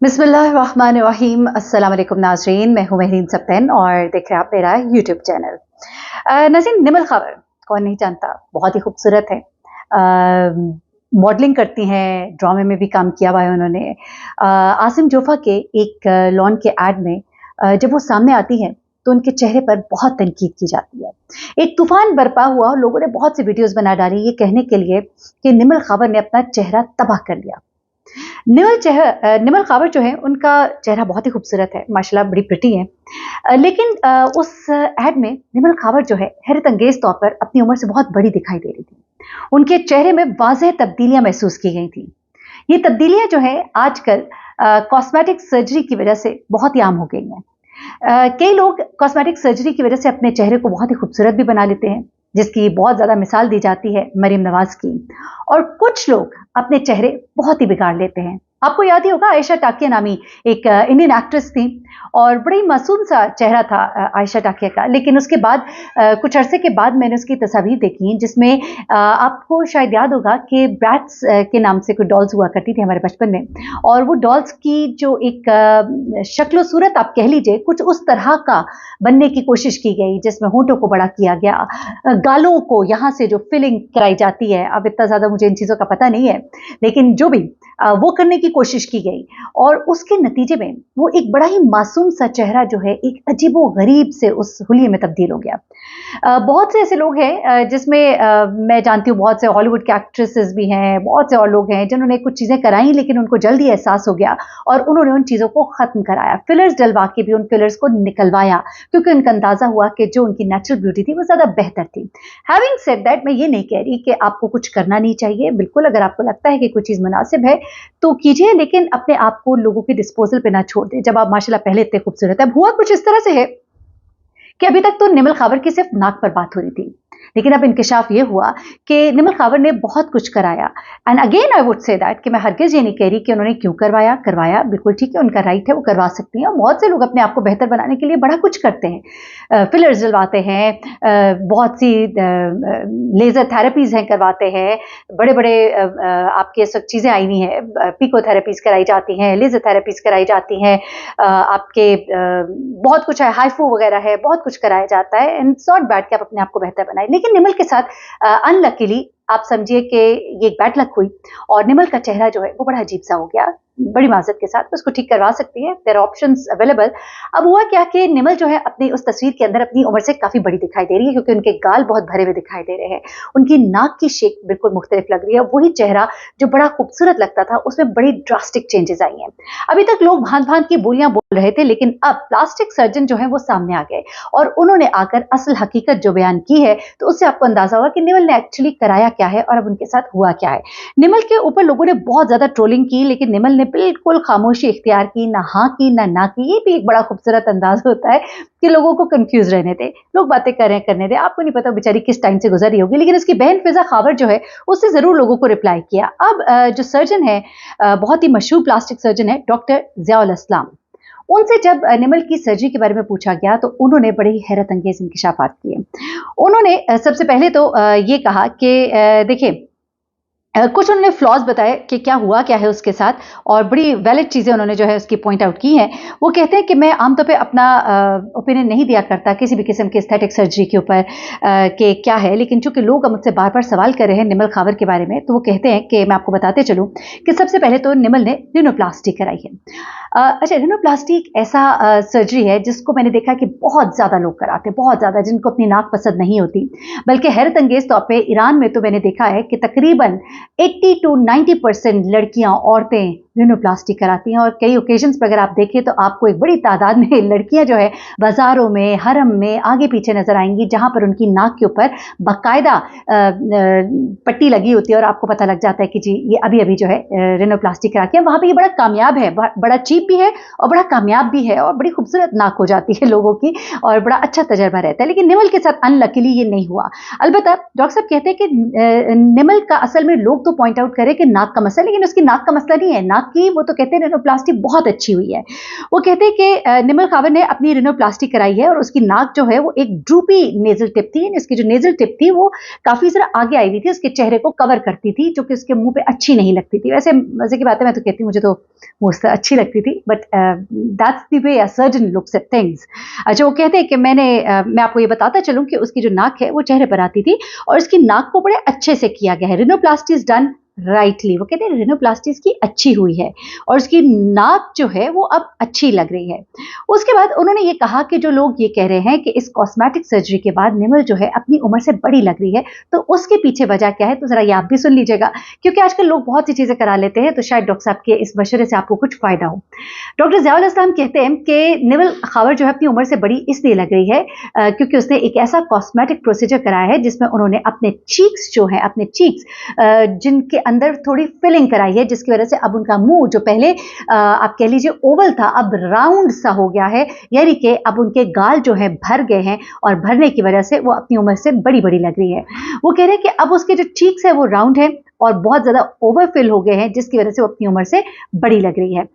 बिस्मिल्लाहिर्रहमानिर्रहीम। अस्सलाम वालेकुम नाज़रीन, मैं हूँ महरीन सप्तैन और देख रहे हैं आप मेरा यूट्यूब चैनल। नाज़रीन, निमल खबर कौन नहीं जानता, बहुत ही खूबसूरत है। मॉडलिंग करती हैं, ड्रामे में भी काम किया हुआ है उन्होंने। आसिम जोफा के एक लॉन के एड में जब वो सामने आती हैं तो उनके चेहरे पर बहुत तनकीद की जाती है। एक तूफान बरपा हुआ और लोगों ने बहुत सी वीडियोस बना डाली ये कहने के लिए कि निमल खबर ने अपना चेहरा तबाह कर लिया। निमल खावर जो है उनका चेहरा बहुत ही खूबसूरत है, माशाल्लाह बड़ी प्रिटी हैं। लेकिन उस एड में निमल खावर जो है हैरत अंगेज तौर पर अपनी उम्र से बहुत बड़ी दिखाई दे रही थी। उनके चेहरे में वाज़ेह तब्दीलियां महसूस की गई थी। ये तब्दीलियां जो है आजकल कॉस्मेटिक सर्जरी की वजह से बहुत ही आम हो गई हैं। कई लोग कॉस्मेटिक सर्जरी की वजह से अपने चेहरे को बहुत ही खूबसूरत भी बना लेते हैं, जिसकी बहुत ज़्यादा मिसाल दी जाती है मरीम नवाज की। और कुछ लोग अपने चेहरे बहुत ही बिगाड़ लेते हैं। आपको याद ही होगा, आयशा टाकिया नामी एक इंडियन एक्ट्रेस थी और बड़ी मासूम सा चेहरा था आयशा टाकिया का। लेकिन उसके बाद कुछ अरसे के बाद मैंने उसकी तस्वीर देखी जिसमें आपको शायद याद होगा कि ब्रैट्स के नाम से कुछ डॉल्स हुआ करती थी हमारे बचपन में। और वो डॉल्स की जो एक शक्ल सूरत आप कह लीजिए कुछ उस तरह का बनने की कोशिश की गई, जिसमें होंठों को बड़ा किया गया, गालों को यहाँ से जो फिलिंग कराई जाती है, अब इतना ज़्यादा मुझे इन चीज़ों का पता नहीं है, लेकिन जो भी वो करने की कोशिश की गई और उसके नतीजे में वो एक बड़ा ही मासूम सा चेहरा जो है एक अजीबो गरीब से उस हुलिये में तब्दील हो गया। बहुत से ऐसे लोग हैं जिसमें मैं जानती हूँ बहुत से हॉलीवुड के एक्ट्रेसेस भी हैं, बहुत से और लोग हैं जिन्होंने कुछ चीज़ें कराई लेकिन उनको जल्दी एहसास हो गया और उन्होंने उन चीज़ों को ख़त्म कराया। फिलर्स डलवा के भी उन फिलर्स को निकलवाया क्योंकि उनका अंदाज़ा हुआ कि जो उनकी नेचुरल ब्यूटी थी वो ज़्यादा बेहतर थी। हैविंग सेड दैट, मैं ये नहीं कह रही कि आपको कुछ करना नहीं चाहिए। बिल्कुल, अगर आपको लगता है कि कोई चीज़ मुनासिब है तो कीजिए, लेकिन अपने आप को लोगों के डिस्पोजल पे ना छोड़ दें जब आप माशाल्लाह पहले इतने खूबसूरत है। हुआ कुछ इस तरह से है कि अभी तक तो निमल खावर की सिर्फ नाक पर बात हो रही थी, लेकिन अब इंकशाफ ये हुआ कि निमल खावर ने बहुत कुछ कराया। And again I would say that कि मैं हरगिज़ ये नहीं कह रही कि उन्होंने क्यों करवाया बिल्कुल ठीक है, उनका राइट है, वो करवा सकती हैं। और बहुत से लोग अपने आप को बेहतर बनाने के लिए बड़ा कुछ करते हैं, फिलर्स डलवाते हैं, बहुत सी लेज़र थेरेपीज़ हैं करवाते हैं, बड़े बड़े आपके सब चीज़ें आई हुई हैं, पिको थेरेपीज़ कराई जाती हैं, लेज़र थेरेपीज़ कराई जाती हैं, आपके बहुत कुछ है, हाइफू वगैरह है, बहुत कुछ कराया जाता है। एंड इट्स नॉट बैड कि आप अपने आप को बेहतर बनाएं। लेकिन निमल के साथ अनलकीली आप समझिए कि ये एक बैड लक हुई और निमल का चेहरा जो है वो बड़ा अजीब सा हो गया। बड़ी माजरत के साथ उसको ठीक करवा सकती है, देयर ऑप्शंस अवेलेबल। अब हुआ क्या कि निमल जो है अपनी उस तस्वीर के अंदर अपनी उम्र से काफी बड़ी दिखाई दे रही है क्योंकि उनके गाल बहुत भरे हुए दिखाई दे रहे हैं, उनकी नाक की शेप बिल्कुल मुख्तलिफ लग रही है। वही चेहरा जो बड़ा खूबसूरत लगता था उसमें बड़ी ड्रास्टिक चेंजेस आई हैं। अभी तक लोग भांत भांत की बोलियां बोल रहे थे, लेकिन अब प्लास्टिक सर्जन जो है वो सामने आ गए और उन्होंने आकर असल हकीकत जो बयान की है, तो उससे आपको अंदाजा होगा कि निमल ने एक्चुअली कराया क्या है और अब उनके साथ हुआ क्या है। निमल के ऊपर लोगों ने बहुत ज्यादा ट्रोलिंग की, लेकिन निमल ने बिल्कुल खामोशी इख्तियार की, ना हाँ की ना की। ये भी एक बड़ा खूबसूरत अंदाज होता है कि लोगों को कंफ्यूज रहने दे, लोग बातें कर रहे हैं करने दे। आपको नहीं पता बेचारी किस टाइम से गुजर रही होगी, लेकिन उसकी बहन फिजा खावर जो है उससे जरूर लोगों को रिप्लाई किया। अब जो सर्जन है, बहुत ही मशहूर प्लास्टिक सर्जन है डॉक्टर ज़ियाउल इस्लाम, उनसे जब निमल की सर्जरी के बारे में पूछा गया तो उन्होंने बड़े ही हैरत अंगेज इंकशाफात किए। उन्होंने सबसे पहले तो ये कहा कि देखिए, कुछ उन्होंने फ्लॉज बताए कि क्या हुआ क्या है उसके साथ और बड़ी वैलिड चीज़ें उन्होंने जो है उसकी पॉइंट आउट की हैं। वो कहते हैं कि मैं आमतौर पे अपना ओपिनियन नहीं दिया करता किसी भी किस्म की एस्थेटिक सर्जरी के ऊपर कि क्या है, लेकिन चूंकि लोग मुझसे बार बार सवाल कर रहे हैं निमल खावर के बारे में, तो वो कहते हैं कि मैं आपको बताते चलूँ कि सबसे पहले तो निमल ने रिनोप्लास्टी कराई है। अच्छा, रिनोप्लास्टी एक ऐसा सर्जरी है जिसको मैंने देखा कि बहुत ज़्यादा लोग कराते हैं, बहुत ज़्यादा, जिनको अपनी नाक पसंद नहीं होती। बल्कि हैरत अंगेज तौर पर ईरान में तो मैंने देखा है कि तकरीबन 80 to 90% लड़कियां, औरतें रिनोप्लास्टी कराती हैं। और कई ओकेजन्स पर अगर आप देखें तो आपको एक बड़ी तादाद में लड़कियां जो है बाजारों में, हरम में आगे पीछे नजर आएंगी, जहां पर उनकी नाक के ऊपर बाकायदा पट्टी लगी होती है और आपको पता लग जाता है कि जी ये अभी अभी जो है रिनोप्लास्टी करा के। वहां पर ये बड़ा कामयाब है, बड़ा चीप भी है और बड़ा कामयाब भी है और बड़ी खूबसूरत नाक हो जाती है लोगों की और बड़ा अच्छा तजर्बा रहता है। लेकिन निमल के साथ अनलकीली ये नहीं हुआ। अलबत्ता डॉक्टर साहब कहते हैं कि निमल का असल में लोग तो पॉइंट आउट करें कि नाक का मसला, लेकिन उसकी नाक का मसला नहीं है, नाक की वो तो कहते हैं रिनोप्लास्टी बहुत अच्छी हुई है। वो कहते हैं कि निमल खावर ने अपनी रिनोप्लास्टी कराई है और उसकी नाक जो है वो एक ड्रूपी नेजल टिप थी, इसकी जो नेजल टिप थी वो काफी जरा आगे आई हुई थी, उसके चेहरे को कवर करती थी, जो कि उसके मुंह पे अच्छी नहीं लगती थी। वैसे मजे की बात है, मैं तो कहती हूँ मुझे तो वो उससे अच्छी लगती थी, but that's the way a surgeon looks at things. अच्छा, वो कहते हैं कि मैं आपको ये बताता चलूं कि उसकी जो नाक है वो चेहरे पर आती थी और उसकी नाक को बड़े अच्छे से किया गया है। रिनोप्लास्टी इज डन राइटली, वो कहते हैं रिनोप्लास्टी इसकी अच्छी हुई है और उसकी नाक जो है वो अब अच्छी लग रही है। उसके बाद उन्होंने ये कहा कि जो लोग ये कह रहे हैं कि इस कॉस्मेटिक सर्जरी के बाद निमल जो है अपनी उम्र से बड़ी लग रही है, तो उसके पीछे वजह क्या है, तो जरा ये आप भी सुन लीजिएगा, क्योंकि आजकल लोग बहुत सी चीजें करा लेते हैं, तो शायद डॉक्टर साहब के इस मशवरे से आपको कुछ फायदा हो। डॉक्टर ज़ियाउल इस्लाम कहते हैं कि निमल खावर जो है अपनी उम्र से बड़ी इसलिए लग रही है क्योंकि उसने एक ऐसा कॉस्मेटिक प्रोसीजर कराया है जिसमें उन्होंने अपने चीक्स जो है, अपने चीक्स जिनके अंदर थोड़ी फिलिंग कराई है, जिसकी वजह से अब उनका मुंह जो पहले आप कह लीजिए ओवल था, अब राउंड सा हो गया है, यानी कि अब उनके गाल जो है भर गए हैं और भरने की वजह से वो अपनी उम्र से बड़ी बड़ी लग रही है। वो कह रहे हैं कि अब उसके जो चीक्स है वो राउंड है और बहुत ज्यादा ओवरफिल हो गए हैं, जिसकी वजह से वो अपनी उम्र से बड़ी लग रही है।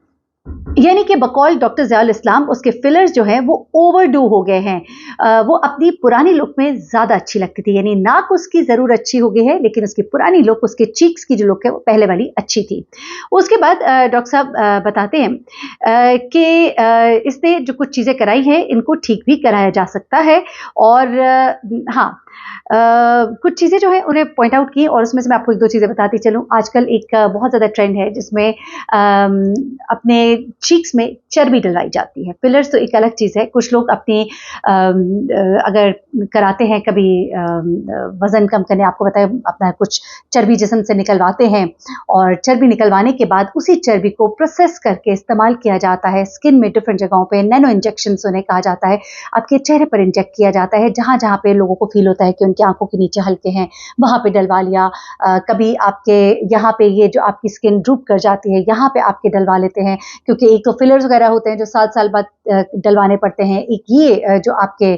यानी कि बकौल डॉक्टर ज़ियाउल इस्लाम उसके फिलर्स जो हैं वो ओवरडू हो गए हैं। वो अपनी पुरानी लुक में ज़्यादा अच्छी लगती थी, यानी नाक उसकी ज़रूर अच्छी हो गई है, लेकिन उसकी पुरानी लुक, उसके चीक्स की जो लुक है वो पहले वाली अच्छी थी। उसके बाद डॉक्टर साहब बताते हैं कि इसने जो कुछ चीज़ें कराई हैं इनको ठीक भी कराया जा सकता है और हाँ, कुछ चीज़ें जो है उन्हें पॉइंट आउट की और उसमें से मैं आपको एक दो चीज़ें बताती चलूँ। आजकल एक बहुत ज़्यादा ट्रेंड है जिसमें अपने चीक्स में चर्बी डलवाई जाती है। फिलर्स तो एक अलग चीज़ है, कुछ लोग अपनी अगर कराते हैं कभी वज़न कम करने, आपको बताया, अपना कुछ चर्बी जिस्म से निकलवाते हैं और चर्बी निकलवाने के बाद उसी चर्बी को प्रोसेस करके इस्तेमाल किया जाता है स्किन में डिफरेंट जगहों पे। नैनो इंजेक्शंस उन्हें कहा जाता है, आपके चेहरे पर इंजेक्ट किया जाता है, जहाँ जहाँ पे लोगों को फील होता है कि उनकी आंखों के नीचे हल्के हैं वहाँ पे डलवा लिया। कभी आपके यहाँ पे ये जो आपकी स्किन ड्रूप कर जाती है यहाँ पे आपके डलवा लेते हैं, क्योंकि एक तो फिलर्स वगैरह होते हैं जो 7 साल बाद डलवाने पड़ते हैं, एक ये जो आपके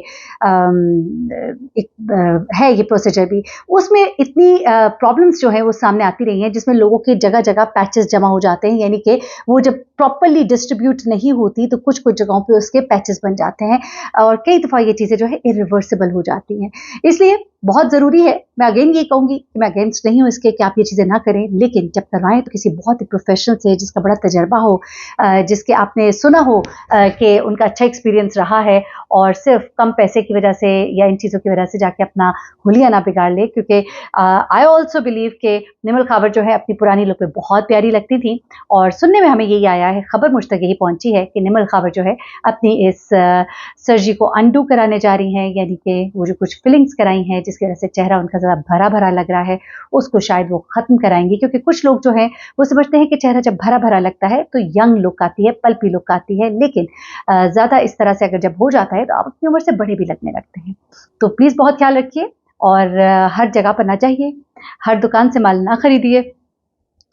एक है ये प्रोसीजर भी, उसमें इतनी प्रॉब्लम्स जो है वो सामने आती रही हैं, जिसमें लोगों के जगह जगह पैचेस जमा हो जाते हैं, यानी कि वो जब प्रॉपरली डिस्ट्रीब्यूट नहीं होती तो कुछ कुछ जगहों पे उसके पैचेस बन जाते हैं और कई दफ़ा ये चीज़ें जो है इरिवर्सिबल हो जाती हैं। इसलिए बहुत ज़रूरी है, मैं अगेन ये कहूँगी कि मैं अगेंस्ट नहीं हूँ इसके कि आप ये चीज़ें ना करें, लेकिन जब करवाएं तो किसी बहुत ही प्रोफेशनल से, जिसका बड़ा तजर्बा हो, जिसके आपने सुना हो कि उनका अच्छा एक्सपीरियंस रहा है और सिर्फ कम पैसे की वजह से या इन चीज़ों की वजह से जाके अपना हुलिया ना बिगाड़ ले। क्योंकि आई ऑल्सो बिलीव कि निमल खावर जो है अपनी पुरानी लुक में बहुत प्यारी लगती थी और सुनने में हमें यही आया है, खबर मुझ तक यही पहुंची है कि निमल खावर जो है अपनी इस सर्जरी को अनडू कराने जा रही हैं, यानी कि वो जो कुछ फिलिंग्स कराई हैं जिसकी वजह से चेहरा उनका ज़्यादा भरा भरा लग रहा है उसको शायद वो ख़त्म कराएंगी। क्योंकि कुछ लोग जो हैं वो समझते हैं कि चेहरा जब भरा भरा लगता है तो यंग लुक आती है, पल्पी लुक आती है, लेकिन ज़्यादा इस तरह से अगर जब हो जाता है तो आप अपनी उम्र से बड़े भी लगने लगते हैं। तो प्लीज़ बहुत ख्याल रखिए और हर जगह पर ना जाइए, हर दुकान से माल ना खरीदिए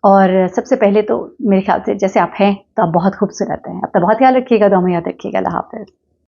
और सबसे पहले तो मेरे ख्याल से जैसे आप हैं तो आप बहुत खूबसूरत हैं। अपना बहुत ख्याल रखिएगा, दुआ में याद रखिएगा। अल्लाह हाफ़िज़।